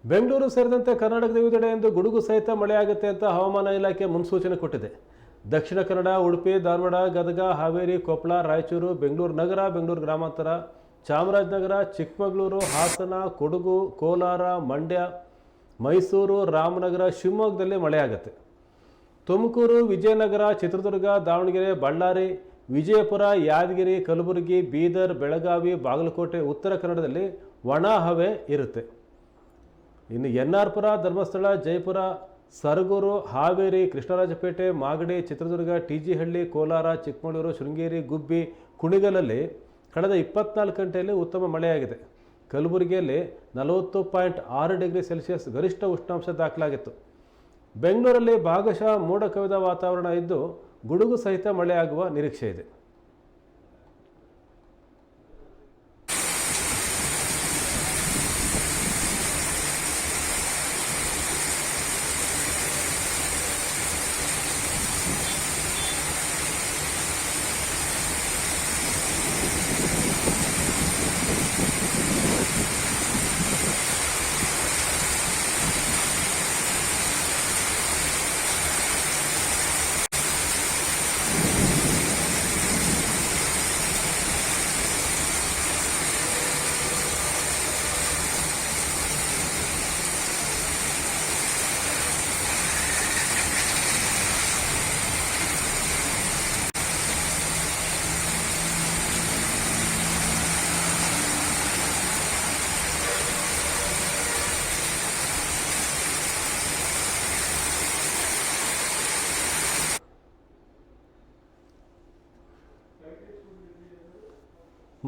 ಬೆಂಗಳೂರು ಸೇರಿದಂತೆ ಕರ್ನಾಟಕದ ವಿವಿಧೆಡೆ ಇಂದು ಗುಡುಗು ಸಹಿತ ಮಳೆಯಾಗುತ್ತೆ ಅಂತ ಹವಾಮಾನ ಇಲಾಖೆ ಮುನ್ಸೂಚನೆ ಕೊಟ್ಟಿದೆ. ದಕ್ಷಿಣ ಕನ್ನಡ, ಉಡುಪಿ, ಧಾರವಾಡ, ಗದಗ, ಹಾವೇರಿ, ಕೊಪ್ಪಳ, ರಾಯಚೂರು, ಬೆಂಗಳೂರು ನಗರ, ಬೆಂಗಳೂರು ಗ್ರಾಮಾಂತರ, ಚಾಮರಾಜನಗರ, ಚಿಕ್ಕಮಗಳೂರು, ಹಾಸನ, ಕೊಡಗು, ಕೋಲಾರ, ಮಂಡ್ಯ, ಮೈಸೂರು, ರಾಮನಗರ, ಶಿವಮೊಗ್ಗದಲ್ಲಿ ಮಳೆಯಾಗುತ್ತೆ. ತುಮಕೂರು, ವಿಜಯನಗರ, ಚಿತ್ರದುರ್ಗ, ದಾವಣಗೆರೆ, ಬಳ್ಳಾರಿ, ವಿಜಯಪುರ, ಯಾದಗಿರಿ, ಕಲಬುರಗಿ, ಬೀದರ್, ಬೆಳಗಾವಿ, ಬಾಗಲಕೋಟೆ, ಉತ್ತರ ಕನ್ನಡದಲ್ಲಿ ಒಣ ಹವೆ ಇರುತ್ತೆ. ಇನ್ನು ಎನ್.ಆರ್. ಪುರ, ಧರ್ಮಸ್ಥಳ, ಜಯಪುರ, ಸರಗೂರು, ಹಾವೇರಿ, ಕೃಷ್ಣರಾಜಪೇಟೆ, ಮಾಗಡಿ, ಚಿತ್ರದುರ್ಗ, ಟಿ.ಜಿ. ಹಳ್ಳಿ, ಕೋಲಾರ, ಚಿಕ್ಕಮಗಳೂರು, ಶೃಂಗೇರಿ, ಗುಬ್ಬಿ, ಕುಣಿಗಲಲ್ಲಿ ಕಳೆದ 24 ಗಂಟೆಯಲ್ಲಿ ಉತ್ತಮ ಮಳೆಯಾಗಿದೆ. ಕಲಬುರಗಿಯಲ್ಲಿ 40.6 ಡಿಗ್ರಿ ಸೆಲ್ಸಿಯಸ್ ಗರಿಷ್ಠ ಉಷ್ಣಾಂಶ ದಾಖಲಾಗಿತ್ತು. ಬೆಂಗಳೂರಲ್ಲಿ ಭಾಗಶಃ ಮೋಡ ಕವಿದ ವಾತಾವರಣ ಇದ್ದು ಗುಡುಗು ಸಹಿತ ಮಳೆಯಾಗುವ ನಿರೀಕ್ಷೆ ಇದೆ.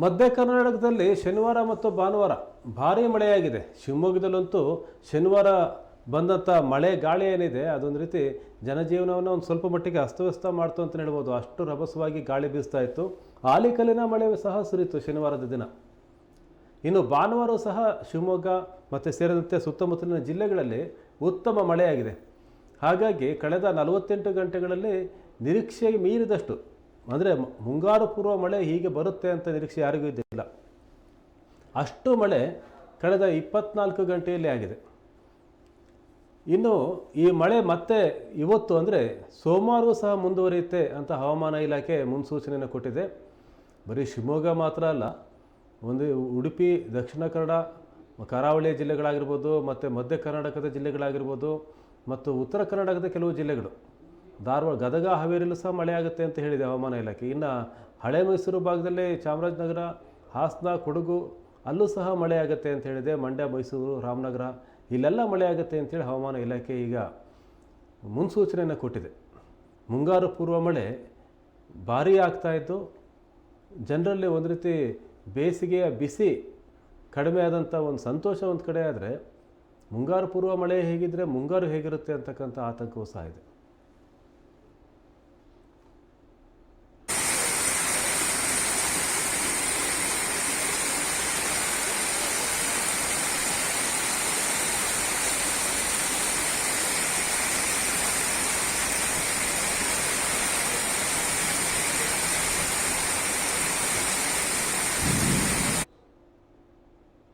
ಮಧ್ಯ ಕರ್ನಾಟಕದಲ್ಲಿ ಶನಿವಾರ ಮತ್ತು ಭಾನುವಾರ ಭಾರೀ ಮಳೆಯಾಗಿದೆ. ಶಿವಮೊಗ್ಗದಲ್ಲಂತೂ ಶನಿವಾರ ಬಂದಂಥ ಮಳೆ ಗಾಳಿ ಏನಿದೆ ಅದೊಂದು ರೀತಿ ಜನಜೀವನವನ್ನು ಒಂದು ಸ್ವಲ್ಪ ಮಟ್ಟಿಗೆ ಅಸ್ತವ್ಯಸ್ತ ಮಾಡ್ತು ಅಂತ ಹೇಳ್ಬೋದು. ಅಷ್ಟು ರಭಸವಾಗಿ ಗಾಳಿ ಬೀಸ್ತಾ ಇತ್ತು. ಆಲಿಕಲ್ಲಿನ ಮಳೆ ಸಹ ಸುರಿಯಿತು ಶನಿವಾರದ ದಿನ. ಇನ್ನು ಭಾನುವಾರ ಸಹ ಶಿವಮೊಗ್ಗ ಮತ್ತು ಸೇರಿದಂತೆ ಸುತ್ತಮುತ್ತಲಿನ ಜಿಲ್ಲೆಗಳಲ್ಲಿ ಉತ್ತಮ ಮಳೆಯಾಗಿದೆ. ಹಾಗಾಗಿ ಕಳೆದ 48 ಗಂಟೆಗಳಲ್ಲಿ ನಿರೀಕ್ಷೆಗೆ ಮೀರಿದಷ್ಟು ಅಂದರೆ ಮುಂಗಾರು ಪೂರ್ವ ಮಳೆ ಹೀಗೆ ಬರುತ್ತೆ ಅಂತ ನಿರೀಕ್ಷೆ ಯಾರಿಗೂ ಇದ್ದಿಲ್ಲ. ಅಷ್ಟು ಮಳೆ ಕಳೆದ 24 ಗಂಟೆಯಲ್ಲಿ ಆಗಿದೆ. ಇನ್ನು ಈ ಮಳೆ ಮತ್ತೆ ಇವತ್ತು ಅಂದರೆ ಸೋಮವಾರವೂ ಸಹ ಮುಂದುವರಿಯುತ್ತೆ ಅಂತ ಹವಾಮಾನ ಇಲಾಖೆ ಮುನ್ಸೂಚನೆಯನ್ನು ಕೊಟ್ಟಿದೆ. ಬರೀ ಶಿವಮೊಗ್ಗ ಮಾತ್ರ ಅಲ್ಲ, ಒಂದು ಉಡುಪಿ, ದಕ್ಷಿಣ ಕನ್ನಡ, ಕರಾವಳಿಯ ಜಿಲ್ಲೆಗಳಾಗಿರ್ಬೋದು, ಮತ್ತು ಮಧ್ಯ ಕರ್ನಾಟಕದ ಜಿಲ್ಲೆಗಳಾಗಿರ್ಬೋದು, ಮತ್ತು ಉತ್ತರ ಕರ್ನಾಟಕದ ಕೆಲವು ಜಿಲ್ಲೆಗಳು, ಧಾರವಾಡ, ಗದಗ, ಹಾವೇರಿಯಲ್ಲೂ ಸಹ ಮಳೆಯಾಗುತ್ತೆ ಅಂತ ಹೇಳಿದೆ ಹವಾಮಾನ ಇಲಾಖೆ. ಇನ್ನು ಹಳೆ ಮೈಸೂರು ಭಾಗದಲ್ಲಿ ಚಾಮರಾಜನಗರ, ಹಾಸನ, ಕೊಡಗು ಅಲ್ಲೂ ಸಹ ಮಳೆಯಾಗುತ್ತೆ ಅಂತ ಹೇಳಿದೆ. ಮಂಡ್ಯ, ಮೈಸೂರು, ರಾಮನಗರ ಇಲ್ಲೆಲ್ಲ ಮಳೆಯಾಗುತ್ತೆ ಅಂತೇಳಿ ಹವಾಮಾನ ಇಲಾಖೆ ಈಗ ಮುನ್ಸೂಚನೆಯನ್ನು ಕೊಟ್ಟಿದೆ. ಮುಂಗಾರು ಪೂರ್ವ ಮಳೆ ಭಾರೀ ಆಗ್ತಾಯಿದ್ದು ಜನರಲ್ಲಿ ಒಂದು ರೀತಿ ಬೇಸಿಗೆಯ ಬಿಸಿ ಕಡಿಮೆ ಆದಂಥ ಒಂದು ಸಂತೋಷ ಒಂದು ಕಡೆ ಆದರೆ, ಮುಂಗಾರು ಪೂರ್ವ ಮಳೆ ಹೇಗಿದ್ದರೆ ಮುಂಗಾರು ಹೇಗಿರುತ್ತೆ ಅಂತಕ್ಕಂಥ ಆತಂಕವೂ ಸಹ ಇದೆ.